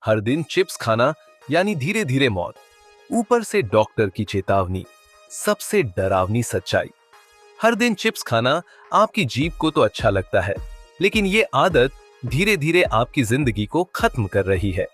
हर दिन चिप्स खाना यानी धीरे धीरे मौत। ऊपर से डॉक्टर की चेतावनी, सबसे डरावनी सच्चाई। हर दिन चिप्स खाना आपकी जीभ को तो अच्छा लगता है, लेकिन ये आदत धीरे धीरे आपकी जिंदगी को खत्म कर रही है।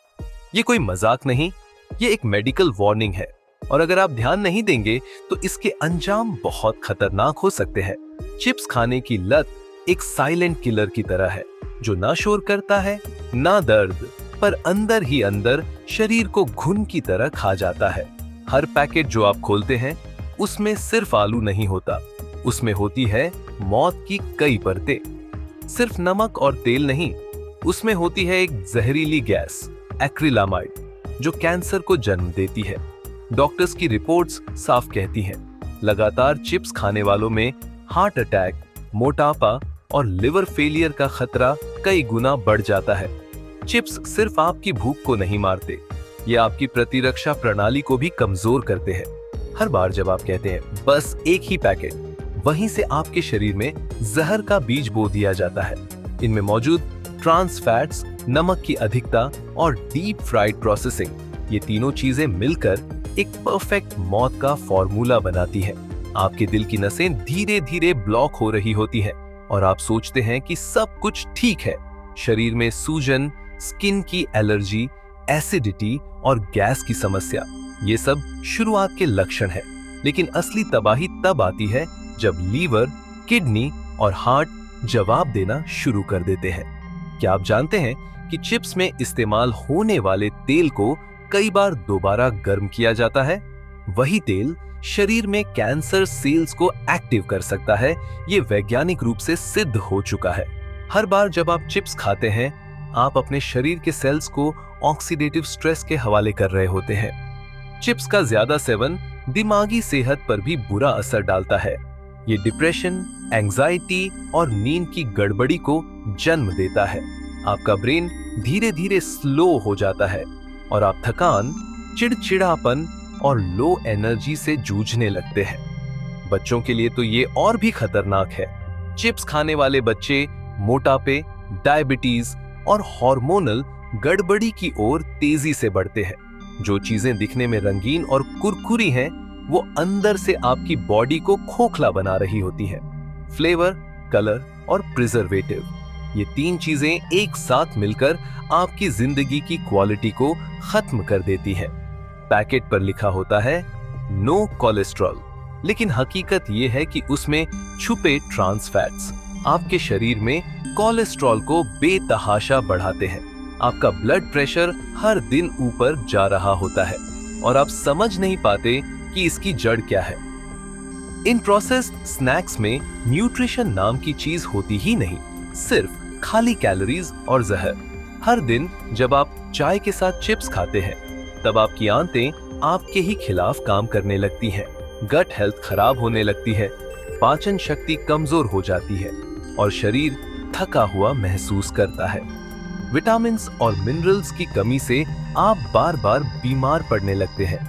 ये कोई मजाक नहीं, ये एक मेडिकल वार्निंग है, और अगर आप ध्यान नहीं देंगे तो इसके अंजाम बहुत खतरनाक हो सकते हैं। चिप्स खाने की लत एक साइलेंट किलर की तरह है, जो ना शोर करता है ना दर्द, पर अंदर ही अंदर शरीर को घुन की तरह खा जाता है। हर पैकेट जो आप खोलते हैं उसमें सिर्फ आलू नहीं होता, उसमें होती है मौत की कई परतें। सिर्फ नमक और तेल नहीं, उसमें होती है एक जहरीली गैस, एक्रिलामाइड, जो कैंसर को जन्म देती है। डॉक्टर्स की रिपोर्ट्स साफ कहती हैं, लगातार चिप्स खाने वालों में हार्ट अटैक, मोटापा और लिवर फेलियर का खतरा कई गुना बढ़ जाता है। चिप्स सिर्फ आपकी भूख को नहीं मारते, ये आपकी प्रतिरक्षा प्रणाली को भी कमजोर करते हैं। हर बार जब आप कहते हैं बस एक ही पैकेट, वहीं से आपके शरीर में जहर का बीज बो दिया जाता है। इनमें मौजूद ट्रांस फैट्स, नमक की अधिकता और डीप फ्राइड प्रोसेसिंग, ये तीनों चीजें मिलकर एक परफेक्ट मौत का फॉर्मूला बनाती है। आपके दिल की नसें धीरे धीरे ब्लॉक हो रही होती हैं और आप सोचते हैं कि सब कुछ ठीक है। शरीर में सूजन, स्किन की एलर्जी, एसिडिटी और गैस की समस्या, ये सब शुरुआत के लक्षण है। लेकिन असली तबाही तब आती है जब लीवर, किडनी और हार्ट जवाब देना शुरू कर देते हैं। क्या आप जानते हैं कि चिप्स में इस्तेमाल होने वाले तेल को कई बार दोबारा गर्म किया जाता है? वही तेल शरीर में कैंसर सेल्स को एक्टिव कर सकता है, ये वैज्ञानिक रूप से सिद्ध हो चुका है। हर बार जब आप चिप्स खाते हैं, आप अपने शरीर के सेल्स को ऑक्सीडेटिव स्ट्रेस के हवाले कर रहे होते हैं। चिप्स का ज्यादा सेवन दिमागी सेहत पर भी बुरा असर डालता है। ये डिप्रेशन, एंजाइटी और नींद की गड़बड़ी को जन्म देता है। आपका ब्रेन धीरे धीरे स्लो हो जाता है और आप थकान, चिड़चिड़ापन और लो एनर्जी से जूझने लगते हैं। बच्चों के लिए तो ये और भी खतरनाक है। चिप्स खाने वाले बच्चे मोटापे, डायबिटीज और हार्मोनल गड़बड़ी की ओर तेजी से बढ़ते हैं। जो चीजें दिखने में रंगीन और कुरकुरी हैं, वो अंदर से आपकी बॉडी को खोखला बना रही होती हैं। फ्लेवर, कलर और प्रिजर्वेटिव, ये तीन चीजें एक साथ मिलकर आपकी जिंदगी की क्वालिटी को खत्म कर देती हैं। पैकेट पर लिखा होता है नो कोलेस्ट्रॉल, लेकिन हकीकत ये है कि उसमें छुपे ट्रांस फैट्स आपके शरीर में कोलेस्ट्रॉल को बेतहाशा बढ़ाते हैं। आपका ब्लड प्रेशर हर दिन ऊपर जा रहा होता है और आप समझ नहीं पाते कि इसकी जड़ क्या है। इन प्रोसेस्ड स्नैक्स में न्यूट्रिशन नाम की चीज होती ही नहीं, सिर्फ खाली कैलोरीज और जहर। हर दिन जब आप चाय के साथ चिप्स खाते हैं, तब आपकी आंतें आपके ही खिलाफ काम करने लगती हैं, गट हेल्थ खराब होने लगती है, पाचन शक्ति कमजोर हो जाती है और शरीर थका हुआ महसूस करता है। विटामिन्स और मिनरल्स की कमी से आप बार बार बीमार पड़ने लगते हैं,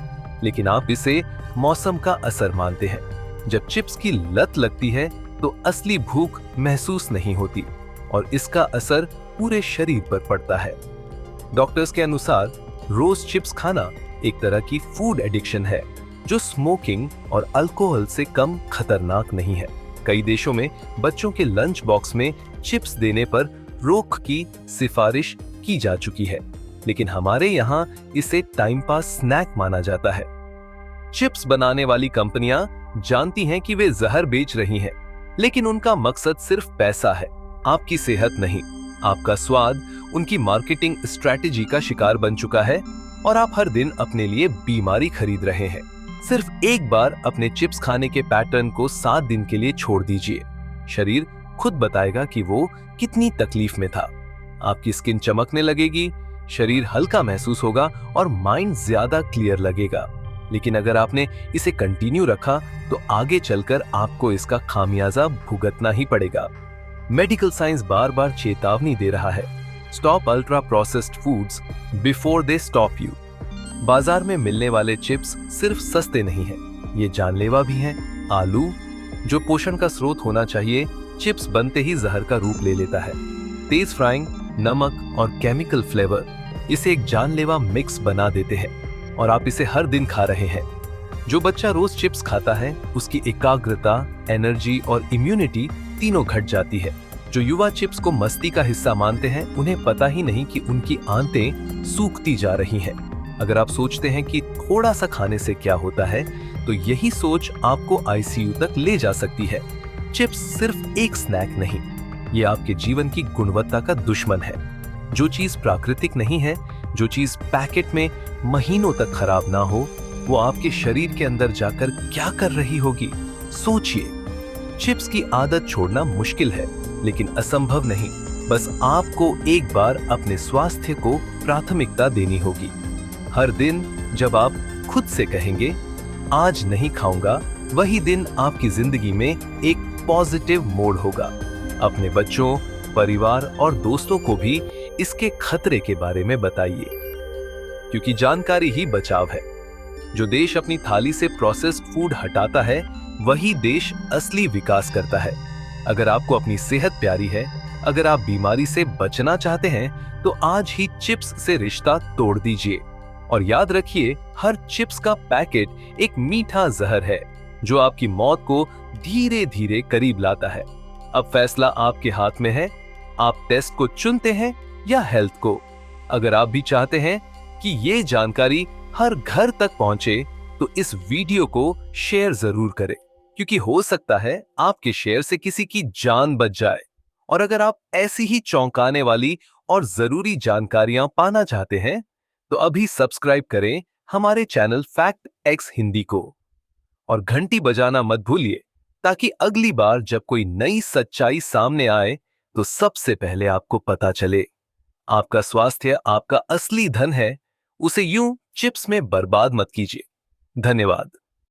लेकिन आप इसे मौसम का असर मानते हैं। जब चिप्स की लत लगती है तो असली भूख महसूस नहीं होती और इसका असर पूरे शरीर पर पड़ता है। डॉक्टर्स के अनुसार रोज चिप्स खाना एक तरह की फूड एडिक्शन है, जो स्मोकिंग और अल्कोहल से कम खतरनाक नहीं है। कई देशों में बच्चों के लंच बॉक्स में चिप्स देने पर रोक की सिफारिश की जा चुकी है, लेकिन हमारे यहाँ इसे टाइम पास स्नैक माना जाता है। चिप्स बनाने वाली कंपनियां जानती हैं कि वे जहर बेच रही हैं, लेकिन उनका मकसद सिर्फ पैसा है, आपकी सेहत नहीं। आपका स्वाद उनकी मार्केटिंग स्ट्रैटेजी का शिकार बन चुका है और आप हर दिन अपने लिए बीमारी खरीद रहे हैं। सिर्फ एक बार अपने चिप्स खाने के पैटर्न को 7 दिन के लिए छोड़ दीजिए, शरीर खुद बताएगा कि वो कितनी तकलीफ में था। आपकी स्किन चमकने लगेगी, शरीर हल्का महसूस होगा और माइंड ज्यादा क्लियर लगेगा। लेकिन अगर आपने इसे कंटिन्यू रखा तो आगे चलकर आपको इसका खामियाजा भुगतना ही पड़ेगा। मेडिकल साइंस बार बार चेतावनी दे रहा है, stop ultra processed foods before they stop you. बाजार में मिलने वाले चिप्स सिर्फ सस्ते नहीं हैं, ये जानलेवा भी हैं। आलू, जो पोषण का स्रोत होना चाहिए, चिप्स बनते ही जहर का रूप ले लेता है। तेज फ्राइंग, नमक और केमिकल फ्लेवर इसे एक जानलेवा मिक्स बना देते हैं और आप इसे हर दिन खा रहे हैं। जो बच्चा रोज चिप्स खाता है उसकी एकाग्रता, एनर्जी और इम्यूनिटी तीनों घट जाती है। जो युवा चिप्स को मस्ती का हिस्सा मानते हैं उन्हें पता ही नहीं कि उनकी आंतें सूखती जा रही हैं। अगर आप सोचते हैं कि थोड़ा सा खाने से क्या होता है, तो यही सोच आपको आईसीयू तक ले जा सकती है। चिप्स सिर्फ एक स्नैक नहीं, ये आपके जीवन की गुणवत्ता का दुश्मन है। जो चीज प्राकृतिक नहीं है, जो चीज पैकेट में महीनों तक खराब ना हो, वो आपके शरीर के अंदर जाकर क्या कर रही होगी, सोचिए। चिप्स की आदत छोड़ना मुश्किल है, लेकिन असंभव नहीं। बस आपको एक बार अपने स्वास्थ्य को प्राथमिकता देनी होगी। हर दिन जब आप खुद से कहेंगे आज नहीं खाऊंगा, वही दिन आपकी जिंदगी में एक पॉजिटिव मोड़ होगा। अपने बच्चों, परिवार और दोस्तों को भी इसके खतरे के बारे में बताइए, क्योंकि जानकारी ही बचाव है। जो देश अपनी थाली से प्रोसेस्ड फूड हटाता है, वही देश असली विकास करता है। अगर आपको अपनी सेहत प्यारी है, अगर आप बीमारी से बचना चाहते हैं, तो आज ही चिप्स से रिश्ता तोड़ दीजिए। और याद रखिए, हर चिप्स का पैकेट एक मीठा जहर है जो आपकी मौत को धीरे धीरे करीब लाता है। अब फैसला आपके हाथ में है। आप टेस्ट को चुनते हैं या हेल्थ को। अगर आप भी चाहते हैं कि ये जानकारी हर घर तक पहुंचे, तो इस वीडियो को शेयर जरूर करें, क्योंकि हो सकता है आपके शेयर से किसी की जान बच जाए। और अगर आप ऐसी ही चौंकाने वाली और जरूरी जानकारियां पाना चाहते हैं, तो अभी सब्सक्राइब करें हमारे चैनल फैक्ट एक्स हिंदी को और घंटी बजाना मत भूलिए, ताकि अगली बार जब कोई नई सच्चाई सामने आए तो सबसे पहले आपको पता चले। आपका स्वास्थ्य आपका असली धन है, उसे यूं चिप्स में बर्बाद मत कीजिए। धन्यवाद।